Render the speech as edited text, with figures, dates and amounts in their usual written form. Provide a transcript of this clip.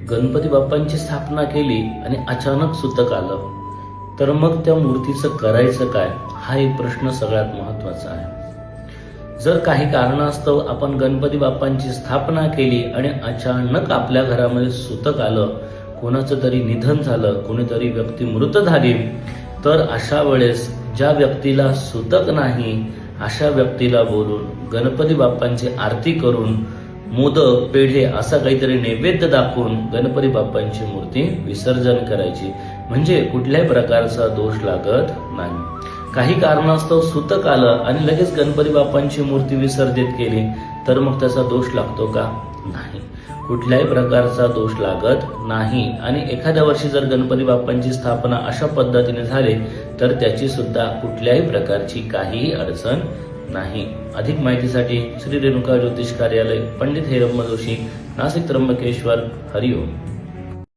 गणपती बाप्पांची स्थापना केली आणि अचानक सुतक आलं, तर मग त्या मूर्तीचं करायचं काय, हा एक प्रश्न सगळ्यात महत्वाचा आहे. जर काही कारणास्तव आपण गणपती बाप्पांची स्थापना केली आणि अचानक आपल्या घरामध्ये सुतक आलं, कोणाचं तरी निधन झालं, कोणीतरी व्यक्ती मृत झाली, तर अशा वेळेस ज्या व्यक्तीला सुतक नाही अशा व्यक्तीला बोलून गणपती बाप्पांची आरती करून मोदक पेढे असा काहीतरी नैवेद्य दाखवून गणपती बाप्पांची मूर्ती विसर्जन करायची, म्हणजे कुठल्याही प्रकारचा दोष लागत नाही. काही कारणास्तव सुतक आलं आणि लगेच गणपती बाप्पांची मूर्ती विसर्जित केली, तर मग त्याचा दोष लागतो का? नाही, कुठल्याही प्रकारचा दोष लागत नाही. आणि एखाद्या वर्षी जर गणपती बाप्पांची स्थापना अशा पद्धतीने झाली, तर त्याची सुद्धा कुठल्याही प्रकारची काहीही अडचण नाही. अधिक माहितीसाठी श्री रेणुका ज्योतिष कार्यालय, पंडित हेरंब जोशी, नाशिक, त्र्यंबकेश्वर. हरिओम.